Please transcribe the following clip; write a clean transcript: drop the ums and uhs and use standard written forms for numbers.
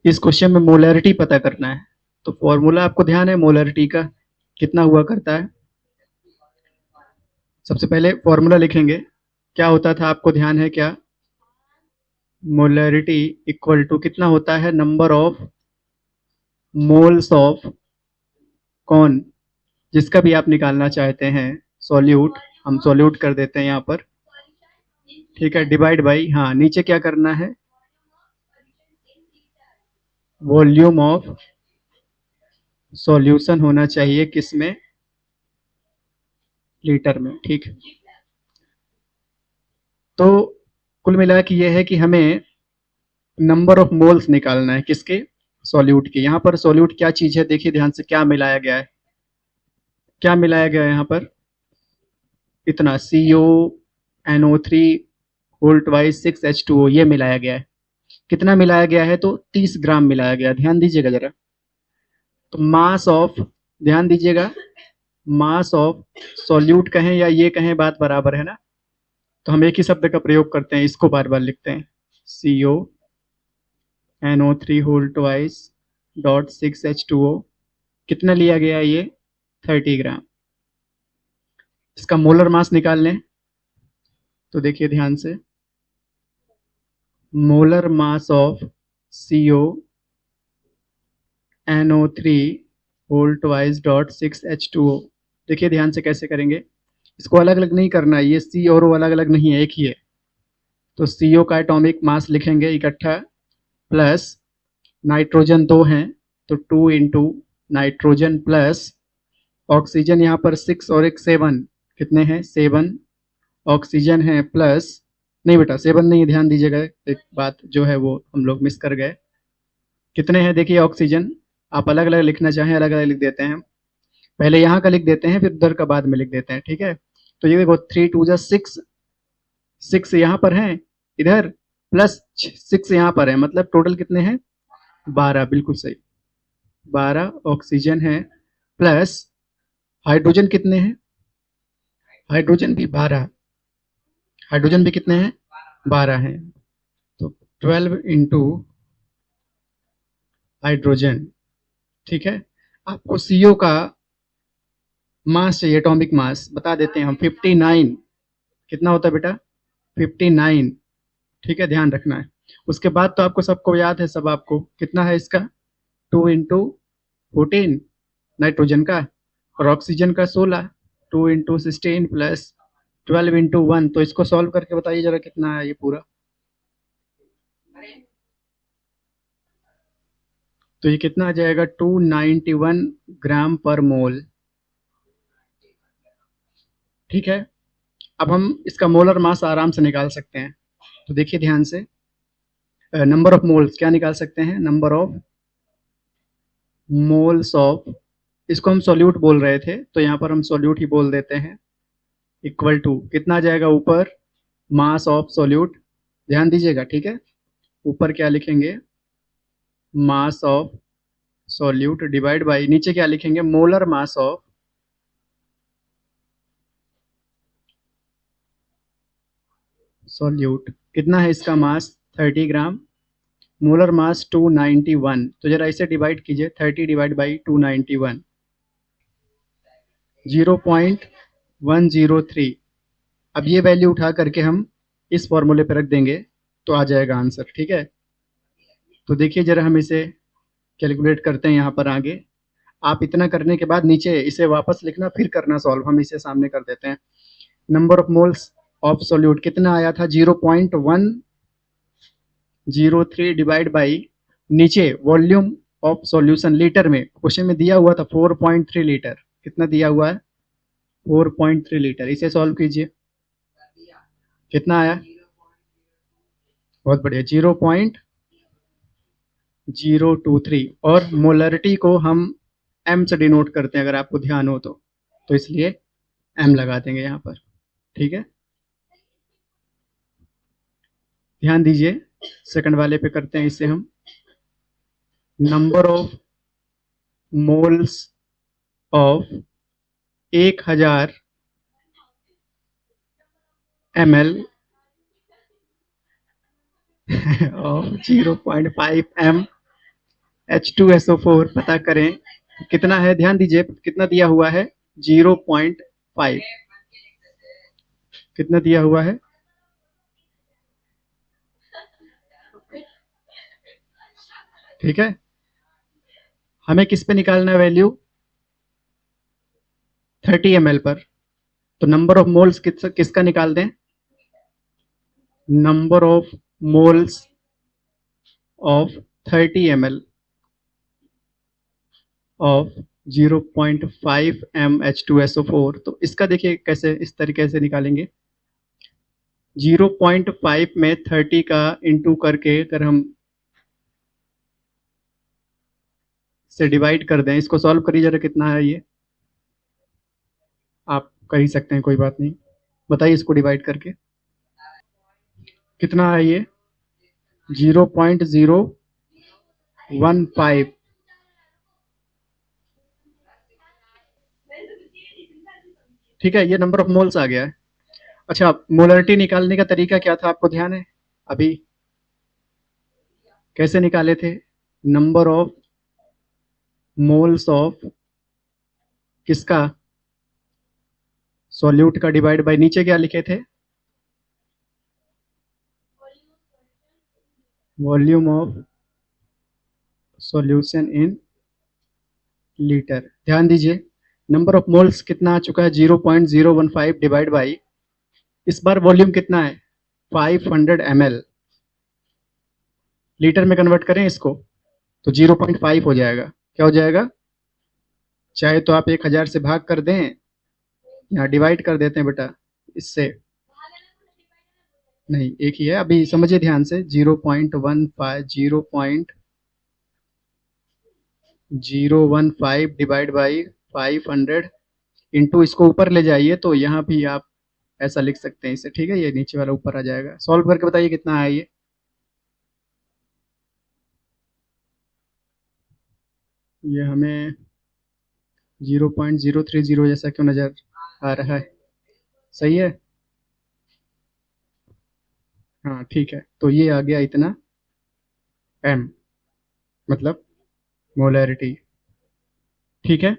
इस क्वेश्चन में मोलैरिटी पता करना है, तो फॉर्मूला आपको ध्यान है मोलैरिटी का कितना हुआ करता है। सबसे पहले फॉर्मूला लिखेंगे, क्या होता था आपको ध्यान है क्या? मोलैरिटी इक्वल टू कितना होता है, नंबर ऑफ मोल्स ऑफ कौन, जिसका भी आप निकालना चाहते हैं सॉल्यूट, हम सॉल्यूट कर देते हैं यहाँ पर, ठीक है, डिवाइड बाई, हाँ नीचे क्या करना है, वॉल्यूम ऑफ सॉल्यूशन होना चाहिए किसमें, लीटर में, ठीक। तो कुल मिला के ये है कि हमें नंबर ऑफ मोल्स निकालना है किसके, सॉल्यूट के। यहाँ पर सॉल्यूट क्या चीज है, देखिए ध्यान से क्या मिलाया गया है, क्या मिलाया गया है यहाँ पर, इतना CO NO3 whole twice 6H2O ये मिलाया गया है। कितना मिलाया गया है, तो 30 ग्राम मिलाया गया, ध्यान दीजिएगा जरा। तो मास ऑफ, ध्यान दीजिएगा, मास ऑफ सॉल्यूट कहें या ये कहें बात बराबर है ना, तो हम एक ही शब्द का प्रयोग करते हैं, इसको बार बार लिखते हैं, CO NO3 whole twice dot 6H2O। कितना लिया गया ये, 30 ग्राम। इसका मोलर मास निकाल लें, तो देखिए ध्यान से, molar mass of CO NO3 whole twice dot 6H2O। देखिए ध्यान से कैसे करेंगे, इसको अलग अलग नहीं करना है, ये C और O अलग अलग नहीं है, एक ही है। तो CO का एटॉमिक मास लिखेंगे इकट्ठा, प्लस नाइट्रोजन 2 हैं तो 2 इंटू नाइट्रोजन, प्लस ऑक्सीजन यहाँ पर 6 और एक 7, कितने हैं 7 ऑक्सीजन है, प्लस, नहीं बेटा 7 नहीं, ध्यान दीजिएगा, एक बात जो है वो हम लोग मिस कर गए। कितने हैं देखिए ऑक्सीजन, आप अलग अलग लिखना चाहें अलग अलग लिख देते हैं, पहले यहाँ का लिख देते हैं फिर उधर का बाद में लिख देते हैं, ठीक है। तो ये देखो 3 2 जा 6, 6 यहाँ पर है इधर, प्लस 6 यहाँ पर है, मतलब टोटल कितने हैं 12, बिल्कुल सही, 12 ऑक्सीजन है, प्लस हाइड्रोजन कितने हैं, हाइड्रोजन भी 12, हाइड्रोजन भी कितने हैं 12 हैं, तो 12 इंटू हाइड्रोजन, ठीक है। आपको CO का मास चाहिए, एटॉमिक मास बता देते हैं हम, 59, कितना होता है बेटा 59, ठीक है, ध्यान रखना है। उसके बाद तो आपको सबको याद है, सब आपको कितना है इसका, 2 इंटू 14 नाइट्रोजन का, और ऑक्सीजन का 16, 2 इंटू 16 प्लस 12 इंटू 1, तो इसको सॉल्व करके बताइए जरा कितना है ये पूरा। तो ये कितना आ जाएगा, 291 ग्राम पर मोल, ठीक है। अब हम इसका मोलर मास आराम से निकाल सकते हैं, तो देखिए ध्यान से, नंबर ऑफ मोल्स क्या निकाल सकते हैं, नंबर ऑफ मोल्स ऑफ, इसको हम सॉल्यूट बोल रहे थे तो यहाँ पर हम सॉल्यूट ही बोल देते हैं, इक्वल टू कितना आ जाएगा ऊपर, मास ऑफ सॉल्यूट, ध्यान दीजिएगा, ठीक है। ऊपर क्या लिखेंगे, mass of solute divide by, नीचे क्या लिखेंगे, मोलर मास ऑफ सॉल्यूट। कितना है इसका मास, 30 ग्राम, मोलर मास 291, तो जरा इसे डिवाइड कीजिए, 30 डिवाइड बाई 291, 0.103। अब ये वैल्यू उठा करके हम इस फॉर्मूले पे रख देंगे तो आ जाएगा आंसर, ठीक है। तो देखिए जरा हम इसे कैलकुलेट करते हैं यहाँ पर आगे, आप इतना करने के बाद नीचे इसे वापस लिखना फिर करना सॉल्व, हम इसे सामने कर देते हैं। Number of moles of solute कितना आया था, 0.103 डिवाइड बाई, नीचे वॉल्यूम ऑफ सॉल्यूशन लीटर में, क्वेश्चन में दिया हुआ था 4.3 लीटर, कितना दिया हुआ है 4.3 लीटर, इसे सॉल्व कीजिए, कितना आया, बहुत बढ़िया, 0.023, और मोलरिटी को हम M से डिनोट करते हैं, अगर आपको ध्यान हो तो इसलिए M लगा देंगे यहाँ पर, ठीक है। ध्यान दीजिए, सेकंड वाले पे करते हैं इससे हम, number of moles of 1000 ml of 0.5 m H2SO4 पता करें कितना है, ध्यान दीजिए कितना दिया हुआ है 0.5, कितना दिया हुआ है, ठीक है। हमें किस पे निकालना है वैल्यू, 30 ml पर। तो नंबर ऑफ मोल्स किसका निकाल दें, number of moles of 30 ml of 0.5 MH2SO4। तो इसका देखिए कैसे, इस तरीके से निकालेंगे, 0.5 में 30 का इंटू करके अगर हम से डिवाइड कर दें, इसको सॉल्व करिए जरा, कितना है ये, आप कर ही सकते हैं, कोई बात नहीं, बताइए इसको डिवाइड करके कितना है ये, 0.015। ठीक है, ये नंबर ऑफ मोल्स आ गया है। अच्छा, मोलरिटी निकालने का तरीका क्या था, आपको ध्यान है अभी कैसे निकाले थे, नंबर ऑफ मोल्स ऑफ किसका, सॉल्यूट का डिवाइड बाय नीचे क्या लिखे थे, volume of solution in litre. ध्यान दीजिए नंबर ऑफ मोल्स कितना आ चुका है, 0.015 डिवाइड बाई, इस बार वॉल्यूम कितना है 500 ml, लीटर में कन्वर्ट करें इसको तो 0.5 हो जाएगा, क्या हो जाएगा, चाहे तो आप 1000 से भाग कर दें या डिवाइड कर देते हैं बेटा इससे, नहीं एक ही है, अभी समझिए ध्यान से, 0.15 0.015 डिवाइड बाई 500 इंटू, इसको ऊपर ले जाइए तो यहाँ भी आप ऐसा लिख सकते हैं इसे, ठीक है, ये नीचे वाला ऊपर आ जाएगा, सॉल्व करके बताइए कितना है ये हमें 0.030 जैसा क्यों नजर आ रहा है, सही है, हाँ ठीक है, तो ये आ गया इतना m, मतलब मोलैरिटी, ठीक है।